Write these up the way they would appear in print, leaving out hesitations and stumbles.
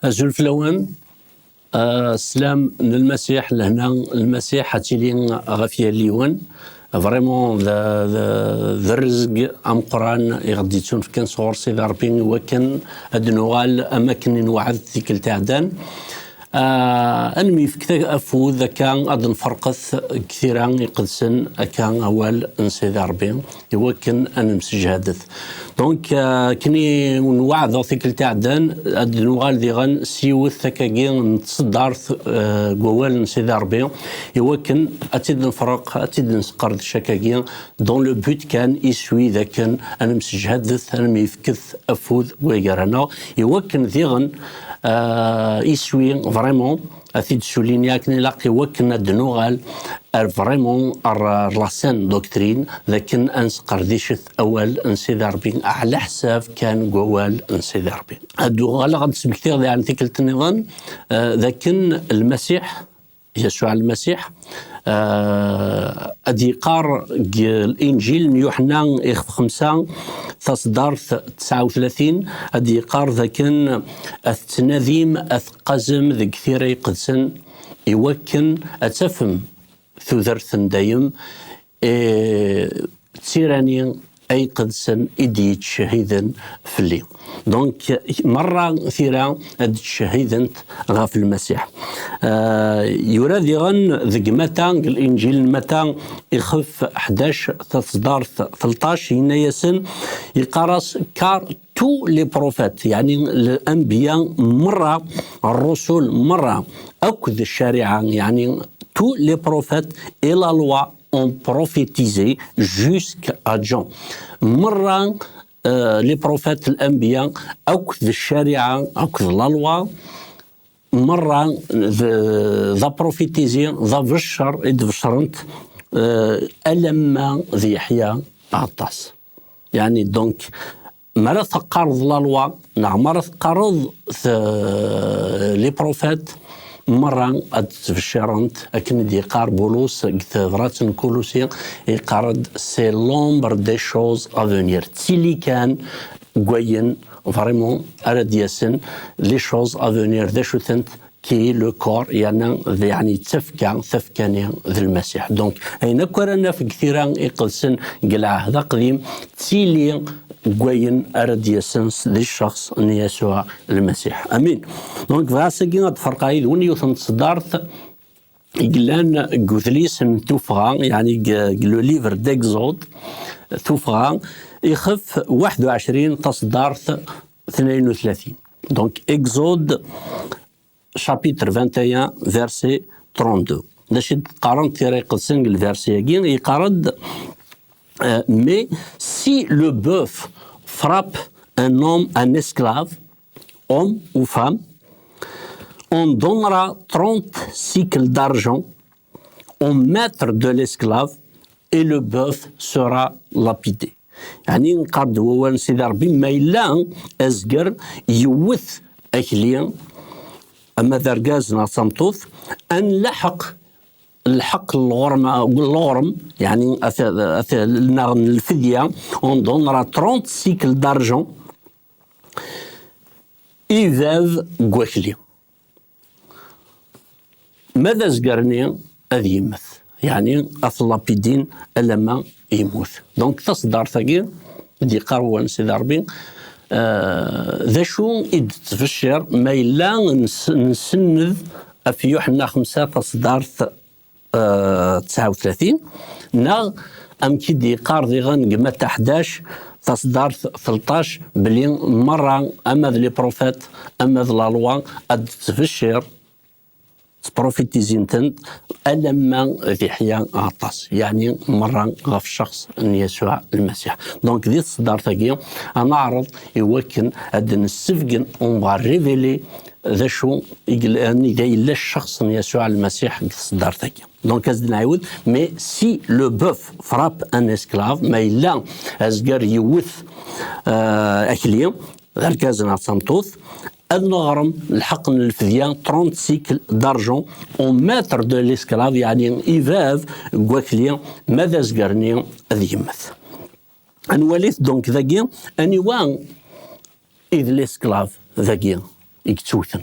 أجل فلوان السلام للمسيح لهنا المسيح هاتيلي غافيا ليون فريمون ذا الرزق ام قران يغديتون في كان صغور سيدي ربي وكان هاد نوال اماكن نوعد ذيك التعدان انمي في كتاب افوذ كان اظن فرقث كثيرا يقدسن كان اول سيدي ربي يوكن ان مسجهدث دونك كني نوعد ذيك التعدان اد نوال ديغان سيوث ثكاكين نتصدر قوال سيدي ربي يوكن اتيد نفرق اتيد نسقر شكاكين دون لو بوت كان يسوي ذاك انا مسجهدث انا يفكث افوذ ويقرانا يوكن ديغان يسوي فريمون أثيد سولينيا كني لاقي وكنا دنوغال فريمون رلاسان دوكترين لكن أنسقر ديشث أول انسيدي ربي على حساب كان قوال انسيدي ربي هادو غالا غاد سبكتير دي عن تيكل النظام لكن المسيح يسوع المسيح أديقار الإنجيل يوحنا إخف 5 تصدر 39 أديقار ذاكن التناذيم أثقزم ذي كثير يقدسن يوكن أتفهم ثوذرثن دايم تيراني أي قدسن إديت شهيدا في الليل دونك مرة كثيرة أديت شهيدا غاف المسيح يراد يغن ذق متى الإنجيل متى يخف 11 تصدار 13 هنا يسن يقرص كار تو لي بروفيت يعني الأنبياء مرة الرسل مرة أكد الشريعة يعني تو لي بروفيت إلى لوا ont prophétisé jusqu'à Jean. مرة les prophètes الأنبياء أكد الشريعة أكد اللوا مرة ذا بروفيتيزي ذا بشر إذ بشرنت ألما ذي يحيى عطاس يعني دونك مرة تقرض اللوا نعم مرة تقرض لي بروفيت مرة أتفشرنت أكن دي قار بولوس كثرات كولوسي يقارد سي لومبر دي شوز أفونير تيلي كان قوين فريمون أرد يسن لي شوز أفونير دي شوثنت كي لو كور يعني ثفكاني ذي المسيح دونك هنا كورنا في كثيرا يقلسن قلع هذا قديم تيلي قوين أرد يسنس للشخص أن يسوع المسيح أمين دونك فاسقين الفرقايد وني يوثن صدارت قلان قوثليس توفغا يعني قلو ليفر ديكزود توفغا يخف 21 تصدارت 32 دونك إكزود شابيتر 21 فيرسي 32 باش تقارن طريقة سنق الفيرسي يقارد mais si le bœuf frappe un homme, un esclave, homme ou femme, on donnera 30 cycles d'argent au maître de l'esclave et le bœuf sera lapidé. يعني نقرد هو سيدي ربي ما إلا أزقر يوث أكليا أما ذرقازنا صمتوث أن لحق الحق الغرم يعني الفدية on donnera 30 cycles d'argent إذا قوكلي ماذا زقرني أذي يمث يعني أثلابيدين ألما يموت دونك تصدر ثقيل دي قروان سيدي ربي ذا شو إد تفشر ما إلا نسند في يوحنا 5 تصدر 39 نا أم كيدي قارضي غنقمة 11 تصدر 13 بلي مرة أما ذي بروفيت أما ذي لالوا أد تفشر تبروفيتيزين تند ألما ذي حياة عطاس يعني مرة غف شخص أن يسوع المسيح دونك ذي تصدر ثقيل أنا أعرض يوكن أدن السفقن أنبغى ريفيلي ذا شو يقلاني ذا إلا الشخص أن يسوع المسيح تصدر ثقيل دونك أزد نعيود مي سي لو بوف فراب أن اسكلاف ما إلا أزقر يوث أكليم غير كازنا صمتوث النغرم الحق الفديان 30 سيكل دارجون او ماتر دو ليسكلاف يعني إيفاف قوكليا ماذا زقرني ذي يمث أنواليث دونك ذاكي أنيوان إذ ليسكلاف ذاكي يكتوثن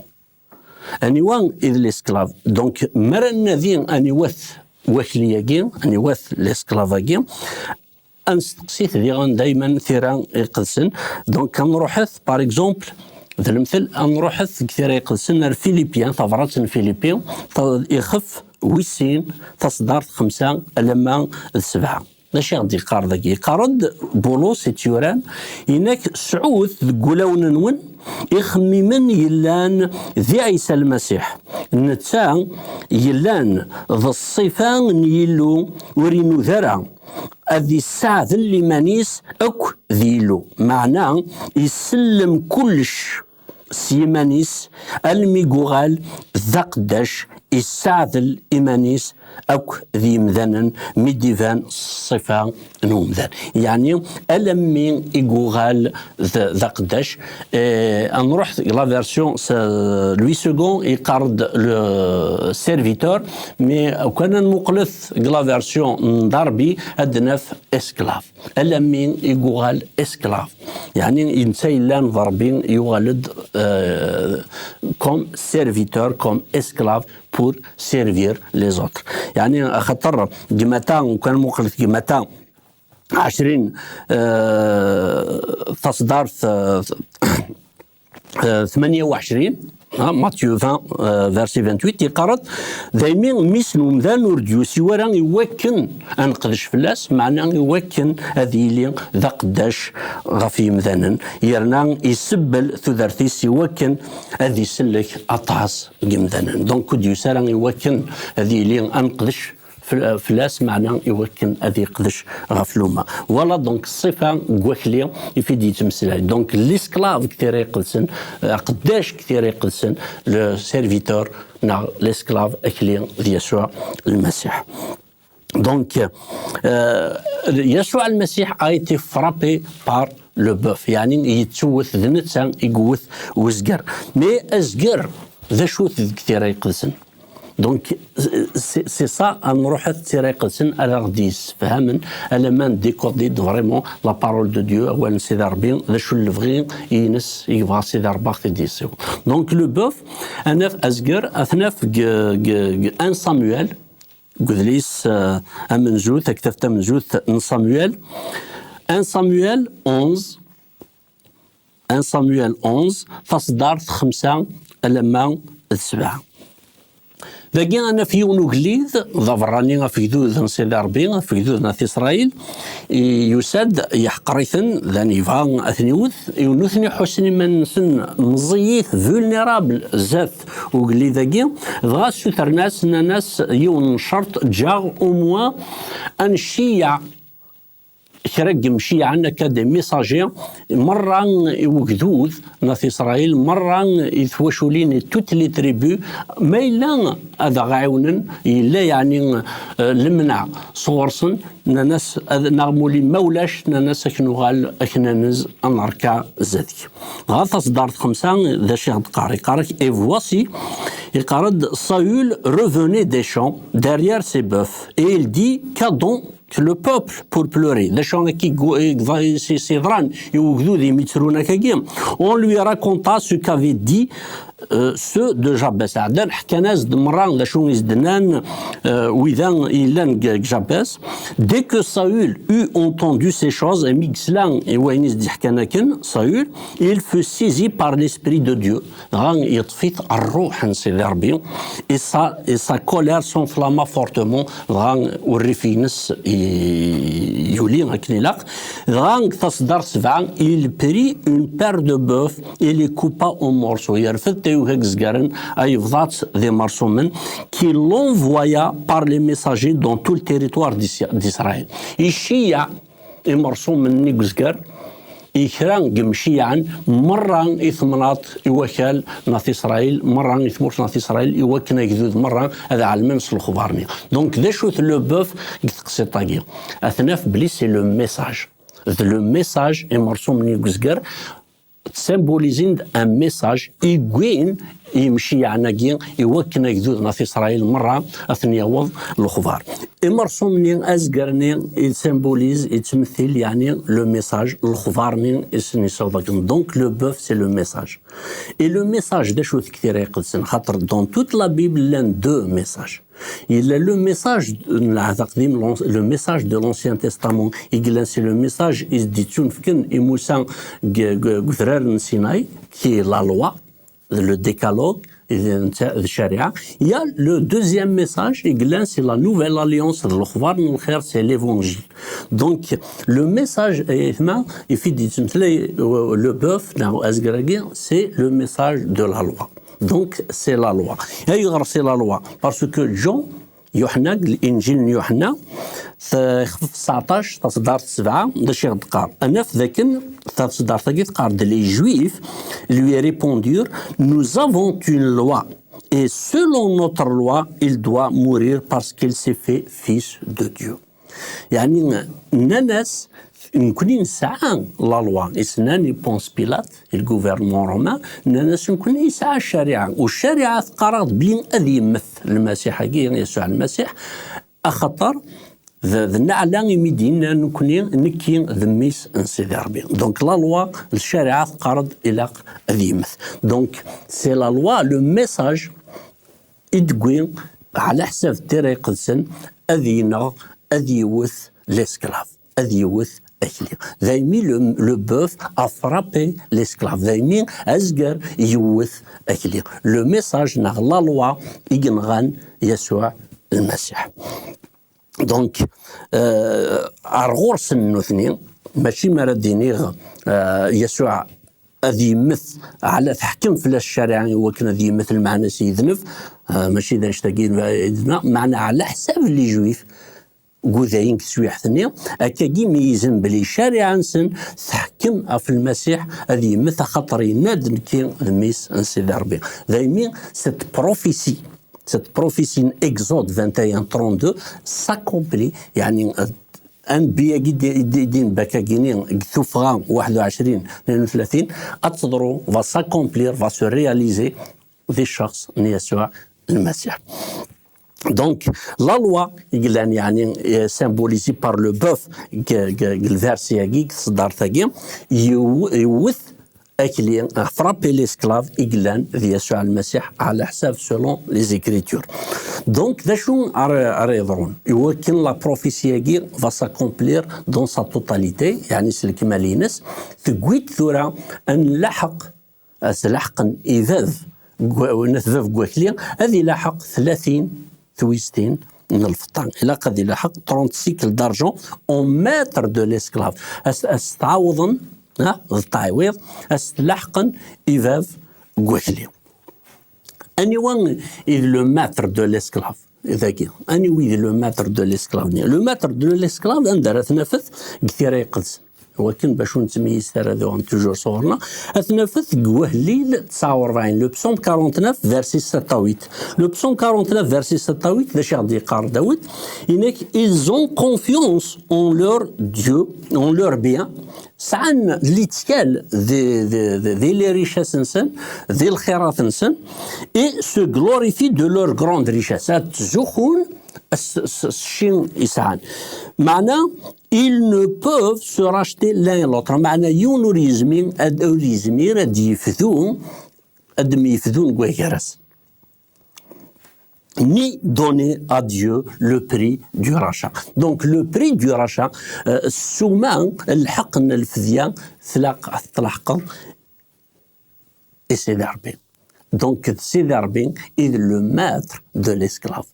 انيوان اذ ليسكلاف دونك مرنا ذين انيوث وكلياكين انيوث ليسكلافاكين انستقسيت ديغان دايما ثيران يقدسن دونك كنروحث باغ اكزومبل مثل المثل نروحث كثير يقدسن الفيليبيان ثغرات الفيليبيان يخف ويسين تصدر 5 لما 7 ماشي غادي يقار ذاك يقارد بولوس تيوران إنك سعود ذكولاون نون يخممن يلان ذي عيسى المسيح نتا يلان ذا الصفان يلو ورينو ذرا هذه الساعة اللي مانيس أك ذيلو معناه يسلم كلش سيمانيس الميغوغال ذا قداش يساعد إيمانيس أو ذي مذنن ميديفان الصفة نومذن يعني ألمي إيغوغال ذا قداش نروح لا فيرسيون لوي سكون يقارد لو سيرفيتور مي كان مقلث لا فيرسيون ضربي أدناف اسكلاف ألمي إيغوغال اسكلاف يعني إنسان لان ضربين يولد كوم سيرفيتور كوم اسكلاف pour servir les autres يعني خطر جمتان كان مقلث جمتان 20 تصدر 28 ماتيو 20 فيرسي 28 يقرض دايمين مثل مذان ورديوسي ورا يوكن انقدش فلاس معناه يوكن هذه اللي ذا قداش غفي مذانا يرنا يسبل ثذرتيس يوكن هذه سلك اطاس مذانا دونك كود يسارا يوكن هذه اللي انقدش فلاس معناه يوكن هذه قدش غفلومه ولا دونك الصفه كواكلي يفيد يتمثل دونك ليسكلاف كثير يقلسن قداش كثير يقلسن لو سيرفيتور نا ليسكلاف اكلي يسوع المسيح دونك يسوع المسيح a été frappé par le bœuf يعني يتسوث ذنتسان يقوث وزقر مي ازقر ذا شوث كثير يقلسن دونك سي سا نروح تيريقسن على غديس فهمن على ما ديكودي فريمون لا بارول دو ديو اولا سيدي ربي ذا شو اللي بغي ينس يبغى سيدي ربي تيديسيو دونك لو بوف انا في ازكر اثنا في ان صامويل قدليس امنجوث اكتفت منجوث ان صامويل 11 تصدر 5 لما 7 ذاكي أنا في ونوغليذ ظفراني في جدود سيدي ربي في جدود ناس إسرائيل يساد يحقريثن ذاني فان أثنيوث يونوثني حسني من سن مزيث فولنيرابل زاث وقلي ذاكي ضغا سوتر ناس يون شرط جاغ أموا أن الشيع كرقم شي عنا كده ميساجي مرة وجدود ناس إسرائيل مرة يثوشولين توت لي تريبو ما إلا هذا غاونن إلا يعني لمنع صورسن ناس نغمولي مولاش ناس كنوغال أكنانز أنركا زادي غاثا صدارت 5 ذا شيخ قارك et voici il قارد Saül revenait des champs derrière ses bœufs et il dit qu'adon que le peuple pour pleurer les gens qui s'édran on lui raconta ce qu'avait dit ceux de Jabès عدن حكناز دمران لشون يزدنان وإذا إلان جابس dès que Saül eut entendu ces choses et mixlan et وينيز دي حكناكن Saül il fut saisi par l'esprit de Dieu غان يطفيت الروح سيدي ربي et sa colère s'enflamma fortement غان وريفينس يولي هكنيلاق غان تصدر 7 il prit une paire de bœufs et les coupa en morceaux يرفد qui l'envoya par les messagers dans tout le territoire d'Israël. Ishia est morceau من نيجزجر إكران جمشيعا مرة إثمنات يوكل ناس إسرائيل مرة يثمرش ناس إسرائيل يوكنا جذود مرة هذا على المنص الخبارني. دونك ذا شوث لو بوف قصي طاقي أثناف بلي سي لو ميساج. لو ميساج est morceau من نيجزجر سيمبوليزين ان ميساج يقين يمشي عناكين يوكن يجدودنا في اسرائيل مره اثني وض الخضار امرسومني ازقرني يسيمبوليز يتمثل يعني لو ميساج الخضارني اسني صوبك دونك لو بوف سي لو ميساج اي لو ميساج دا شو كثير يقدسن خاطر دون توت لا بيبل لان دو ميساج il a le message le message de l'Ancien Testament c'est le message il dit et Moussa Sinaï qui est la loi le décalogue le charia. Il y a le deuxième message c'est la nouvelle alliance c'est l'évangile. Donc le message le bœuf c'est le message de la loi. Donc c'est la loi. C'est la loi parce que Jean يوحنا الانجيل يوحنا 19 تصدار 7 باش يقار انا في ذاك تصدار تقار لي جويف lui répondirent nous avons une loi et selon notre loi il doit mourir parce qu'il s'est fait fils de Dieu. يعني الناس نكون نسعى لا لوا اسناني بونس بيلات الجوفرنمون رومان الناس نكون يسعى الشريعه والشريعه قررت بين اذي يمثل المسيح يسوع المسيح اخطر ذا على ميدينا نكون نكي ذميس نسيدي ربي دونك لا لوا الشريعه قررت الى اذي يمثل دونك سي لا لوا لو ميساج يدقين على حساب تيري قدسن اذينا اذي يوث ليسكلاف اذي يوث Daimi le bœuf a frappé l'esclave. Daimi Asger Youth Akili. Le message n'a la loi Ignan Yeshua le Messie. Donc, Argors Nuthni, Machi Maradini, Yeshua هذه مثل على تحكم في الشارع وكان هذه مثل معنا سيد نف ماشي ذا نشتاقين معنا على حساب اللي جويف قوذاين كسوي حثني أكاكي ميزن بلي شارع نسن تحكم في المسيح هذه مثل خطري نادن كي الميس نسيد ربي دايمين ست بروفيسي Exode 21-32 s'accomplit يعني أنبياء جدين بكاجينين ثفغان 21-32 أتصدروا va s'accomplir va se réaliser في الشخص يسوع المسيح. Donc la loi يعني symbolisée par le bœuf الفيرسي هاكي صدار ثاقي يوث أكلي frapper l'esclave إجلان ذي يسوع المسيح على حساب selon les écritures. Donc داشو أريضرون يوكن لا بروفيسيا va s'accomplir dans sa totalité يعني سلكمالينس تقويت ثورة أن لحق سلحقا إذاذ ونثذف قوكلي هذه لحق 30 تويستين من الفطان إلى قد لحق 30 سيكل دارجون أو ماتر دو ليسكلاف استعوضا التعويض لحقا إذاذ قوكلي أنيوان إذ لو ماتر دو ليسكلاف إذا كي أنيو إذ لو ماتر دو ليسكلاف لو ماتر دو ليسكلاف أندر أثنفث كثير يقدس ولكن باش نتميز هذا توجور صورنا أثنفث قوهليل 49 لو بسوم 49 فيرسي 6 لو بسوم 49 فيرسي 6 ذا شيخ يقار داود إنك ils ont confiance en leur Dieu en leur bien سعن ليتكال ذي لي ريشاس نسن ذي الخيرات نسن et se glorifient de leur grande richesse تزخون الشين يسعن معناه ils ne peuvent se racheter l'un et l'autre معناه يونوريزمين أدوليزمير أديفذون أدميفذون قويكرس ni donner à Dieu le prix du rachat. Donc le prix du rachat souvent الحق الفدية تلحق et c'est d'arbin. Donc c'est d'arbin est le maître de l'esclave.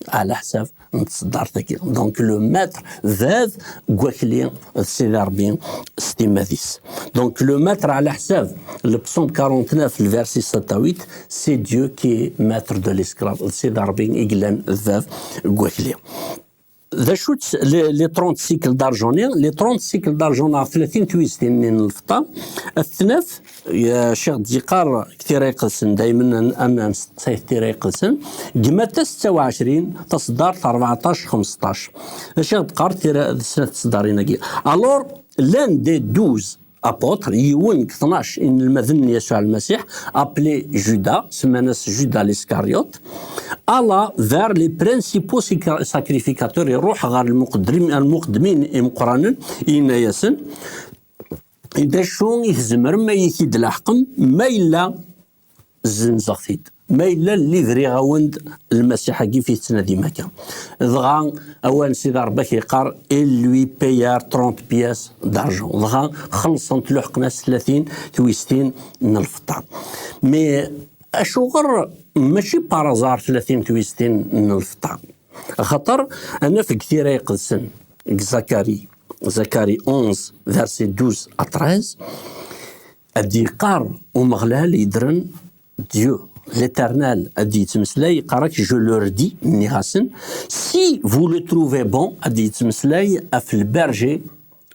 على حساب نتصدر تاكي دونك لو ماتر ذاذ قوكلي سي داربين ستيماديس دونك لو ماتر على حساب البسوم 49 في الفيرسي 6 سي ديو كي ماتر دو ليسكلاف سي داربين إجلان ذاذ قوكلي ذا شوت لي 30 سيكل دارجوني لي 30 سيكل دارجون 30 تويستين من الفطا الثناف يا شيخ ديقار كثير يقلسن دائما انا كثير يقلسن جماتا 26 تصدار 14 15 الشيخ ديقار سنه تصدارين كي الور لان دي 12 ابوتر يون 12 ان المذن يسوع المسيح ابلي جودا سمانس جودا ليسكاريوت الا فير لي برينسيبو ساكريفيكاتور يروح غير المقدمين مقرانن ينايسن إذا شو يهزمر ما يكيد الحقم ما إلا زنزغتيد ما إلا اللي ذري غاوند المسيح كي في السنة ديما كان ضغا أوان سيدي ربك يقار إلوي بيار 30 بياس دارجون ضغا خلصن تلوحقنا 30 تويستين من الفطار مي أشوغر ماشي بارازار 30 تويستين من الفطار خاطر أنا في كثير يقدسن زكاري 11 verset 12 à 13 أدي قار ومغلال يدرن Dieu l'Éternel a dit تمسلاي قارك je leur dis نيغاسن si vous le trouvez bon أدي تمسلاي في البرجي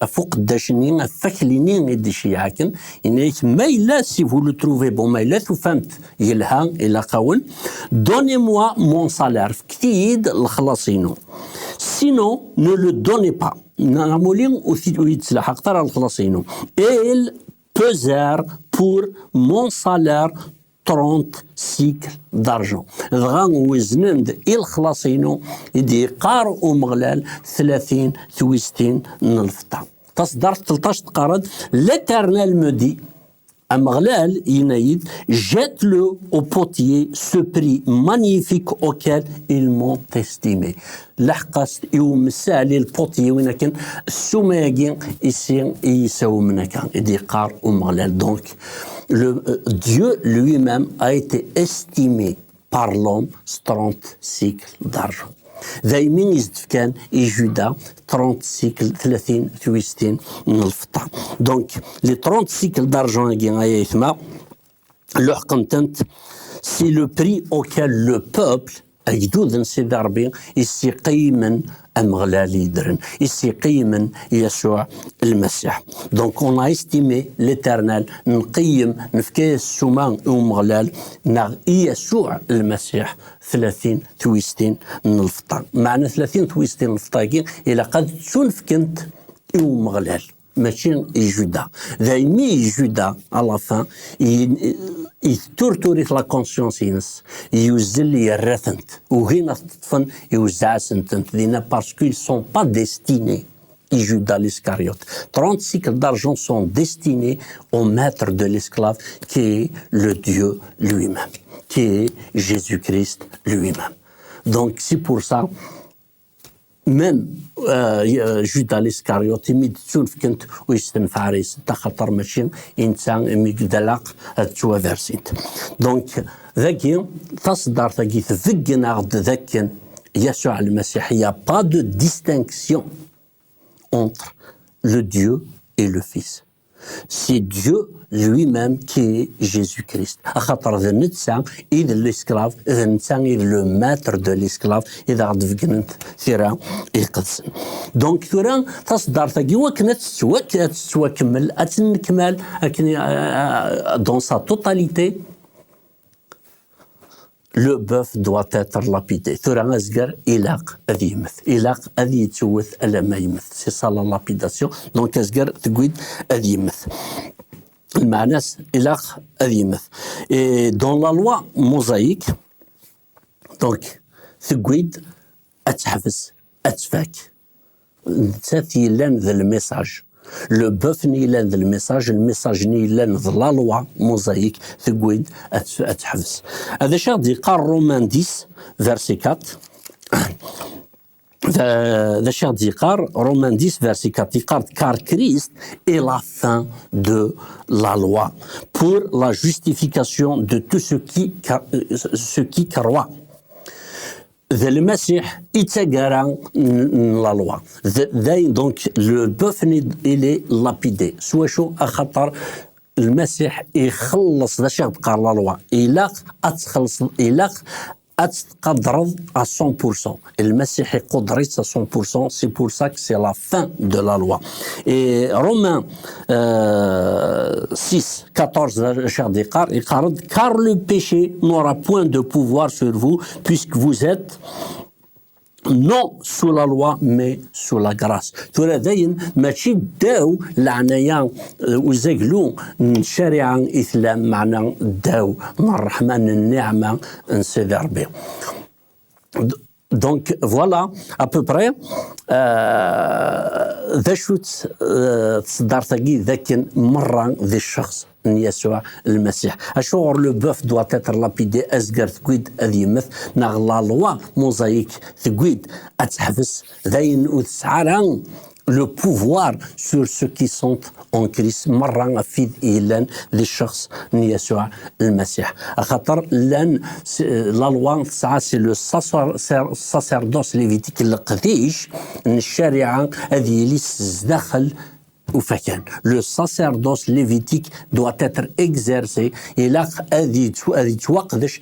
فوق الداشنين فاكلينين يدي شيعاكن إنيك ما إلا si vous le trouvez bon ما إلا فهمت يلها إلا قاون donnez-moi mon salaire كتيد الخلاصينو sinon ne le donnez pas نعمولين ويتسلح أكثر الخلاصينو il pesèrent pour mon salaire 30 cycles d'argent ضغان وزنند الخلاصينو يدي قار ومغلال 30 تويستين من الفطا تصدر 13 قرض l'éternel me dit أمغلال ينايد jette-le au potier ce prix magnifique auquel ils m'ont estimé لحقاست يوم سالي البوتي وين كان السوماكين يساو منا كان يدي قار ومغلال دونك Dieu lui-même a été estimé par l'homme 30 cycles d'argent. دايمين يزدف كان يجودا 30 سيكل 30 تويستين من الفطار دونك لي 30 سيكل دارجون كي غايا يثما لو حقمتنت سي لو بري اوكال لو بوبل أجدود سيدي ربي يسيقي من أمغلالي درن يسيقي من يسوع المسيح دونك اون استيمي ليترنال نقيم نفكي السمان ومغلال ناغ يسوع المسيح 30 تويستين من الفطار معنى 30 تويستين من الفطاقين إلا قد تنفكنت ومغلال ماشي جودا ذايمي جودا على فان يتورتوريت لا كونسيونس ينس يوزل يرثنت وهنا تطفن يوزع سنتنت دينا باسكو ils sont pas destinés Judas l'Iscariote. 30 cycles d'argent sont destinés au maître de l'esclave qui est le Dieu lui-même, qui est Jésus-Christ lui-même. Donc c'est pour ça même جودا الاسكاريوتي ميدسون فكنت ويستنفع ريس تا خاطر ماشي انسان ميقدلاق تشوا فيرسيت دونك ذاكي تصدر ذاكي تفكنا غد ذاك يسوع المسيح يا با دو ديستينكسيون entre le Dieu et le Fils. C'est Dieu lui-même qui est Jésus-Christ. خاطر ذا نتسا إذا الاسكلاف إذا نتسا إذا لو ماتر دو الاسكلاف إذا غاد فكنت ثيرا يقدسن. دونك ثورا تصدر ثاقي وكنا تسوا كمل أتنكمل dans sa totalité. Le bœuf doit être lapidé. ثورا أزقر إلاق أذي يمث إلاق أذي يتسوث ألا ما يمث سي صا لا لابيداسيون دونك أزقر تقويد أذي يمث المعنى إلاق أذي يمث دون لا لوا موزايك دونك تقويد أتحفز أتفاك تاثي لان ذا الميساج لو بوف نيلان ذا الميساج نيلان ذا لا لوا موزايك تقويد أتحفز هذا شغل قال رومان 10 فيرسي 4 ذا شغل قال رومان 10 فيرسي 4 قال كار كريست est la fin de la loi pour la justification de tout ce qui croit. ذا المسيح يتقرا لا لوا دونك لو بوف إلي لابيدي سوا شو أخطر المسيح يخلص ذا شيء قال لا لوا إلا أتخلص إلا أتقدرض à 100%. المسيح يقدريت à 100%. C'est pour ça que c'est la fin de la loi. Et Romains 6, 14, car le péché n'aura point de pouvoir sur vous puisque vous êtes non sous la loi mais sous la grâce. ترى داين ماشي داو العناية وزاقلو الشريعة إسلام معنا داو من الرحمن النعمة نسيدي ربي. دونك فوالا ابوبري ذا شوت تصدرتكي ذاك مرة ذي الشخص يسوع المسيح. اشغل لو بوف دوا تاتر لابيدي اسكر تكويد اذي مث نغلا لوا موزايك تكويد اتحبس ذاين وتسعران le pouvoir sur ceux qui sont en Christ مرة أفيد إيلان ذي الشخص يسوع المسيح. خاطر لان لا لوا تسعى سي لو ساسيردوس ليفيتيك القديش الشريعة هذه اللي داخل وفكان. Le sacerdoce lévitique doit être exercé إلى هذه توقدش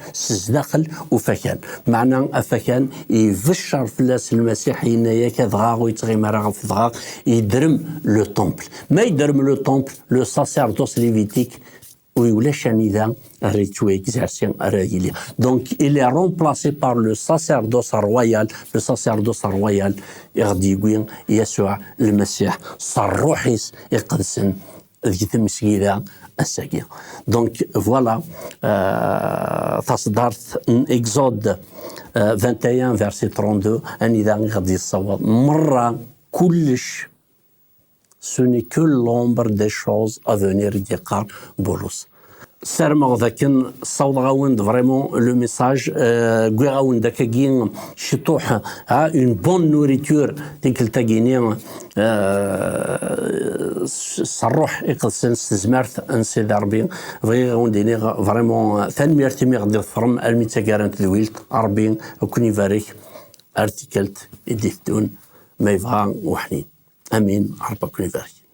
داخل وفكان. معنى أفكان يفشر فلاس المسيح ينايا كذغاغ ويتغي مرغ في ضغاغ يدرم لو تومبل. ما يدرم لو تومبل لو sacerdoce lévitique ويولاش نظام ريتو exercer رجلي. Donc il est remplacé par le sacerdoce royal. Le sacerdoce royal يغدي يقول يسوع المسيح صروحيس يقدسن ذي المسجدة الساقية. Donc voilà تصدرت Exode 21 verset 32 أن إذا غادي يصوت مرة كلش ce n'est que l'ombre des choses à venir dit قال بولس. سرما ذاكن صوت غاوند فريمون لو ميساج كوي غاوند داكاكين شطوح ها اون بون نوريتور ديك التاكيني صروح يقدسن استزمرت انسيد ربي فغي غاونديني فريمون ثان ميرتمي غادي فرم الميتا كارنت دويلت ربي وكوني فاريك ارتيكلت اديتون ما يبغى وحنين امين ربك كوني فاريك.